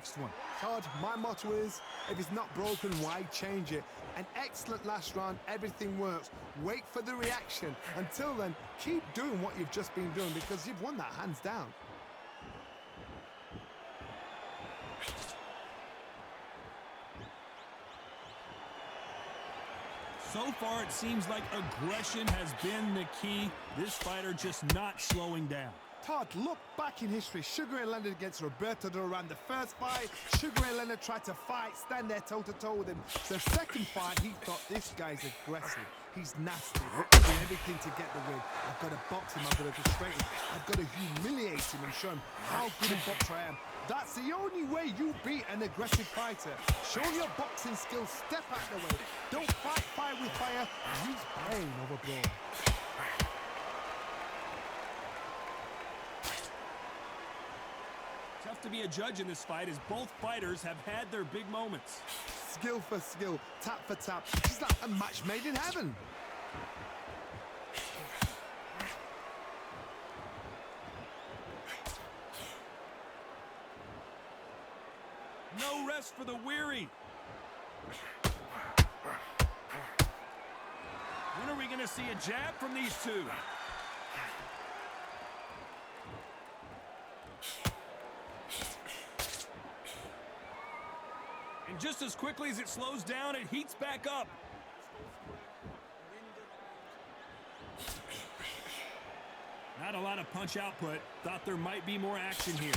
next one. Todd, my motto is, if it's not broken, why change it? An excellent last round, everything works. Wait for the reaction. Until then, keep doing what you've just been doing because you've won that hands down. So far, it seems like aggression has been the key. This fighter just not slowing down. Todd, look back in history. Sugar Ray Leonard against Roberto Duran. The first fight, Sugar Ray Leonard tried to fight, stand there toe-to-toe with him. The second fight, he thought, this guy's aggressive. He's nasty. He'll do everything to get the win. I've got to box him. I've got to frustrate him. I've got to humiliate him and show him how good a boxer I am. That's the only way you beat an aggressive fighter. Show your boxing skills. Step out the way. Don't fight fire with fire. Use brain over brawn. Tough to be a judge in this fight as both fighters have had their big moments. Skill for skill, tap for tap. It's like a match made in heaven. No rest for the weary. When are we going to see a jab from these two? And just as quickly as it slows down, it heats back up. Not a lot of punch output. Thought there might be more action here.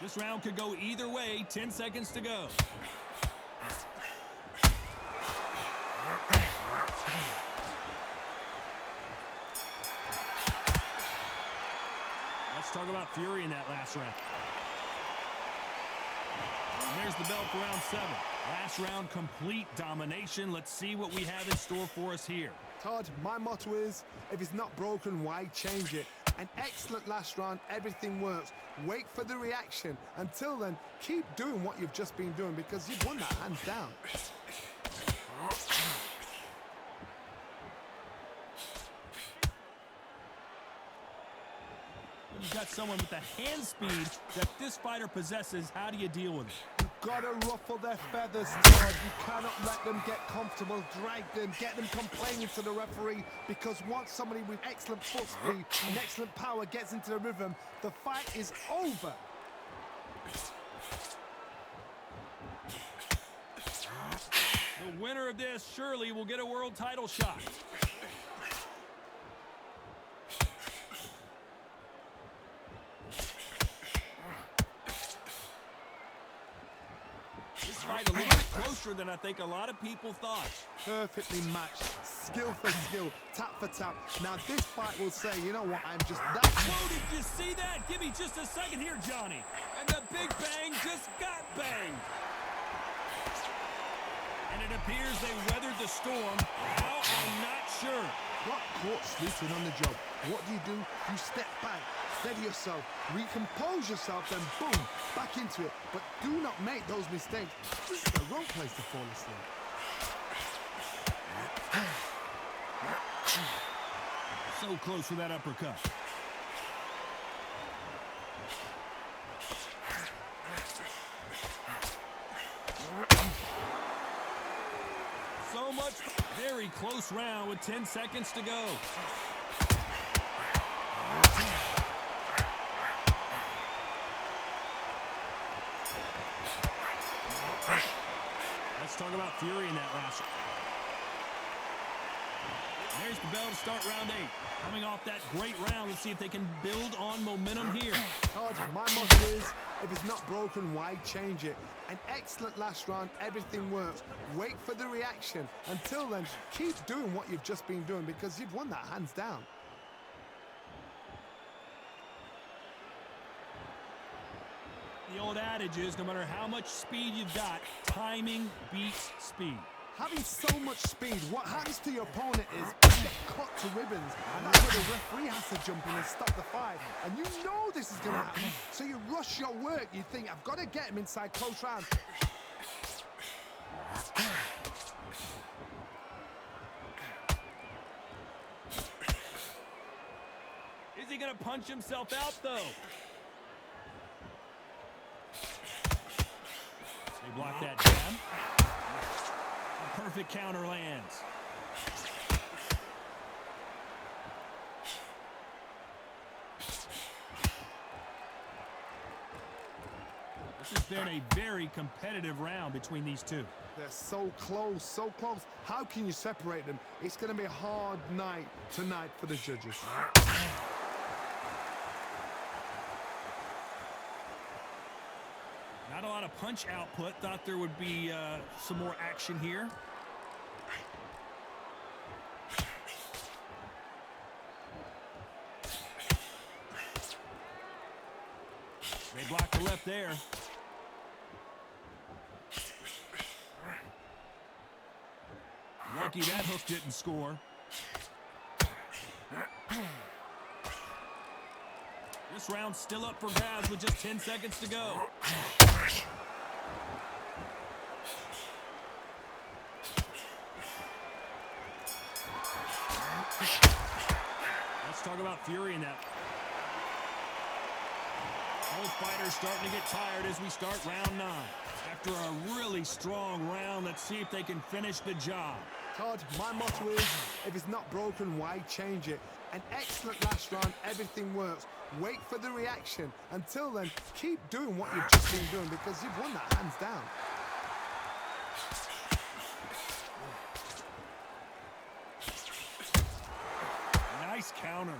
This round could go either way. 10 seconds to go. Let's talk about fury in that last round. And there's the bell for round 7. Last round, complete domination. Let's see what we have in store for us here. Todd, my motto is, if it's not broken, why change it? An excellent last round, everything works. Wait for the reaction. Until then, keep doing what you've just been doing because you've won that hands down. When you've got someone with the hand speed that this fighter possesses, how do you deal with it? You've got to ruffle their feathers, Todd. You cannot let them get comfortable, drag them, get them complaining to the referee, because once somebody with excellent foot speed and excellent power gets into the rhythm, the fight is over. The winner of this surely will get a world title shot. This fight a little bit closer than I think a lot of people thought. Perfectly matched, skill for skill, tap for tap. Now this fight will say, you know what, I'm just that. Whoa, did you see that? Give me just a second here, Johnny. And the big bang just got banged. And it appears they weathered the storm. How, I'm not sure. Got caught sleeping on the job. What do? You step back, steady yourself, recompose yourself, then boom, back into it. But do not make those mistakes. This is the wrong place to fall asleep. So close with that uppercut. So much. Very close round with 10 seconds to go. Let's talk about fury in that last. There's the bell to start round 8. Coming off that great round, let's see if they can build on momentum here. Todd, my motto is, if it's not broken, why change it? An excellent last round, everything works. Wait for the reaction. Until then, keep doing what you've just been doing because you've won that hands down. The old adage is, no matter how much speed you've got, timing beats speed. Having so much speed, what happens to your opponent is you get cut to ribbons, and that's where the referee has to jump in and stop the fight. And you know this is going to happen, so you rush your work. You think, I've got to get him inside close round. Is he going to punch himself out, though? They block that jab. A perfect counter lands. This has been a very competitive round between these two. They're so close, so close. How can you separate them? It's going to be a hard night tonight for the judges. Not a lot of punch output. Thought there would be some more action here. They block the left there. Lucky that hook didn't score. This round's still up for grabs with just 10 seconds to go. Let's talk about fury in that. Both fighters starting to get tired as we start round 9. After a really strong round, let's see if they can finish the job. Todd, my motto is, if it's not broken, why change it? An excellent last round, everything works. Wait for the reaction. Until then, keep doing what you've just been doing because you've won that hands down. Nice counter.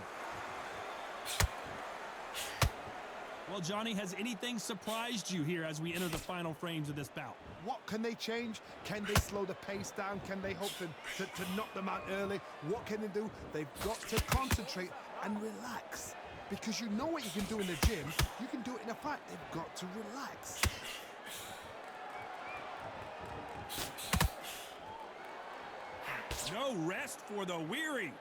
Well, Johnny, has anything surprised you here as we enter the final frames of this bout? What can they change? Can they slow the pace down? Can they hope to knock them out early? What can they do? They've got to concentrate and relax. Because you know what you can do in the gym, you can do it in a fight. They've got to relax. No rest for the weary.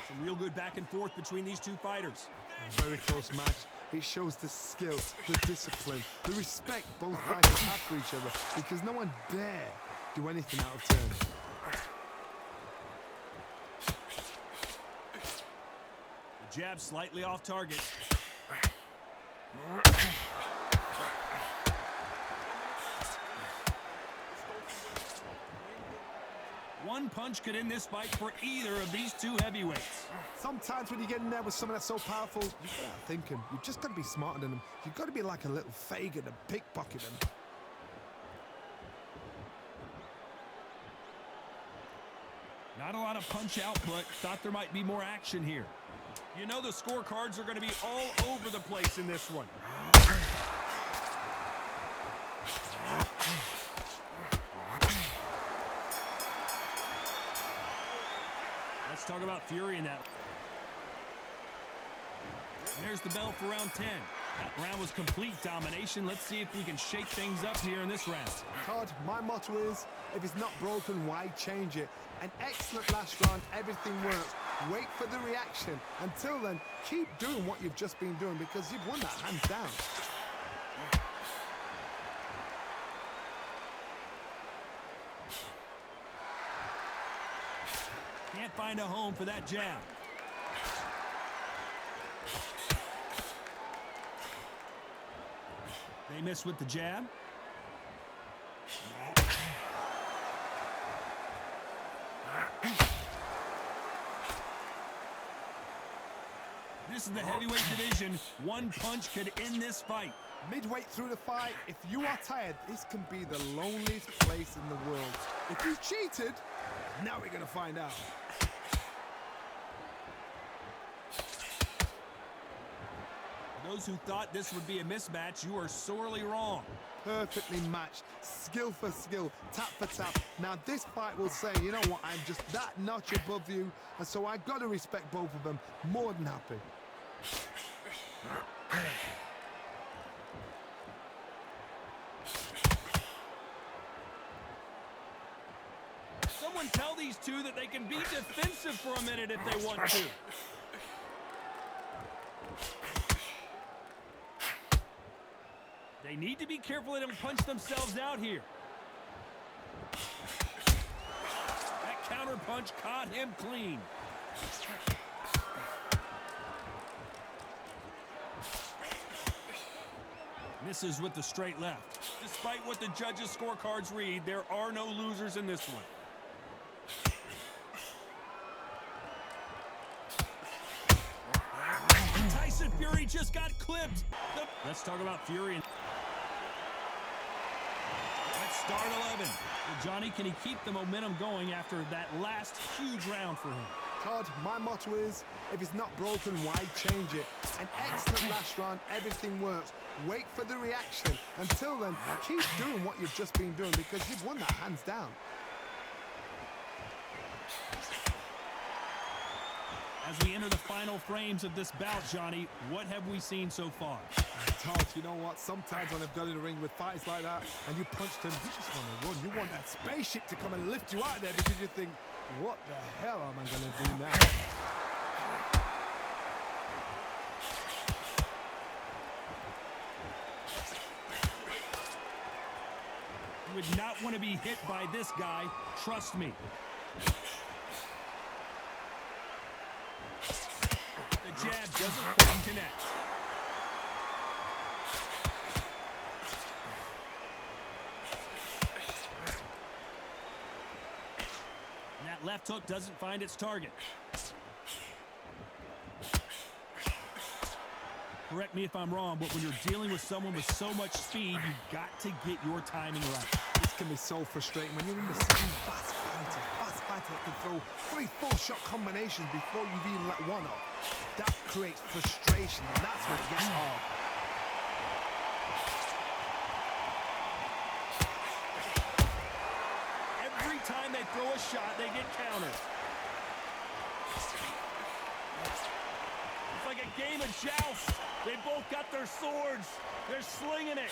Some real good back and forth between these two fighters. A very close match. It shows the skill, the discipline, the respect both fighters have for each other because no one dare do anything out of turn. The jab slightly off target. One punch could end this fight for either of these two heavyweights. Sometimes when you get in there with someone that's so powerful, you've got to think him. You've just got to be smarter than him. You've got to be like a little Fagin and pickpocket him. Not a lot of punch output. Thought there might be more action here. You know the scorecards are going to be all over the place in this one. Let's talk about fury in that. And there's the bell for round 10. That round was complete domination. Let's see if we can shake things up here in this round. Todd, my motto is, if it's not broken, why change it? An excellent last round, everything works. Wait for the reaction. Until then, keep doing what you've just been doing because you've won that hands down. Can't find a home for that jab. They miss with the jab. This is the heavyweight division. One punch could end this fight. Midway through the fight, if you are tired, this can be the loneliest place in the world. If you cheated, now we're going to find out. For those who thought this would be a mismatch, you are sorely wrong. Perfectly matched, skill for skill, tap for tap. Now this fight will say, you know what, I'm just that notch above you, and so I've got to respect both of them. More than happy. Someone tell these two that they can be defensive for a minute if they want to. They need to be careful they don't punch themselves out here. That counter punch caught him clean. Misses with the straight left. Despite what the judges' scorecards read, there are no losers in this one. Tyson Fury just got clipped. Let's talk about Fury. Let's start 11. Well, Johnny, can he keep the momentum going after that last huge round for him? Todd, my motto is, if it's not broken, why change it? An excellent last round, everything works. Wait for the reaction. Until then, keep doing what you've just been doing because you've won that hands down. As we enter the final frames of this bout, Johnny, what have we seen so far? Todd, you know what? Sometimes when I've got in the ring with fights like that and you punched him, you just want to run. You want that spaceship to come and lift you out of there because you think, what the hell am I going to do now? You would not want to be hit by this guy, trust me. The jab doesn't quite connect. And that left hook doesn't find its target. Correct me if I'm wrong, but when you're dealing with someone with so much speed, you've got to get your timing right. This can be so frustrating when you're in the same fast fighter that can throw 3-4 shot combinations before you've even let one off. That creates frustration, and that's when it gets hard. Every time they throw a shot, they get countered. It's like a game of joust. They both got their swords. They're slinging it.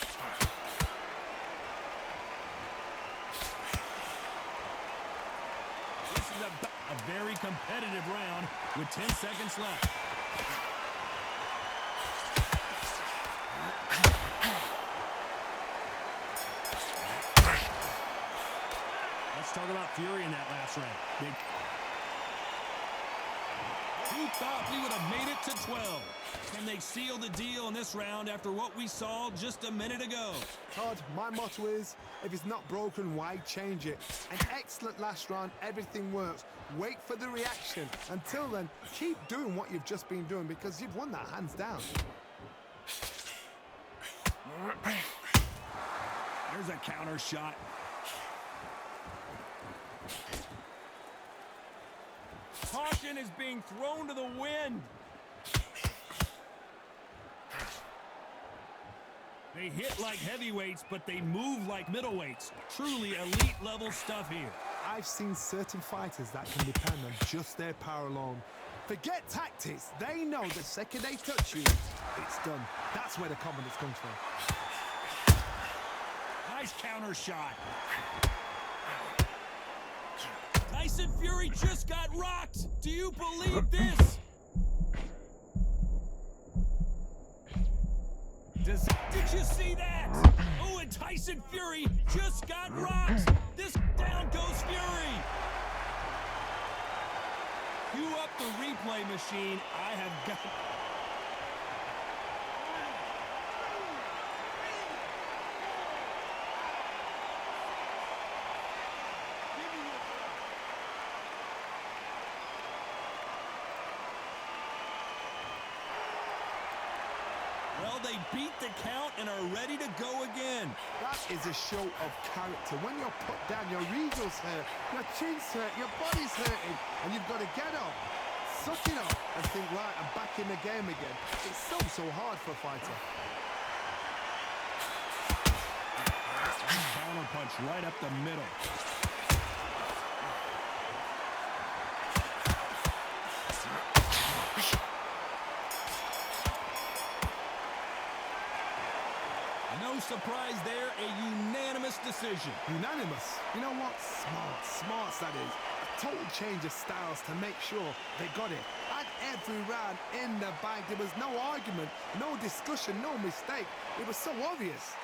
This is a very competitive round with 10 seconds left. Let's talk about Fury in that last round. Who thought we would have made it to 12? Can they seal the deal in this round after what we saw just a minute ago? Todd, my motto is, if it's not broken, why change it? An excellent last round, everything works. Wait for the reaction. Until then, keep doing what you've just been doing because you've won that hands down. There's a counter shot. Caution is being thrown to the wind. They hit like heavyweights, but they move like middleweights. Truly elite level stuff here. I've seen certain fighters that can depend on just their power alone. Forget tactics. They know the second they touch you, it's done. That's where the confidence comes from. Nice counter shot. Tyson Fury just got rocked. Do you believe this? Did you see that? Oh, and Tyson Fury just got rocked. This down goes Fury. Cue up the replay machine. I have got... Well, they beat the count and are ready to go again. That is a show of character. When you're put down, your ego's hurt, your chin's hurt, your body's hurting, and you've got to get up, suck it up, and think, right, I'm back in the game again. It's so hard for a fighter. Counter punch right up the middle. No surprise there, a unanimous decision. Unanimous? You know what? Smarts that is. A total change of styles to make sure they got it. And every round in the bag, there was no argument, no discussion, no mistake. It was so obvious.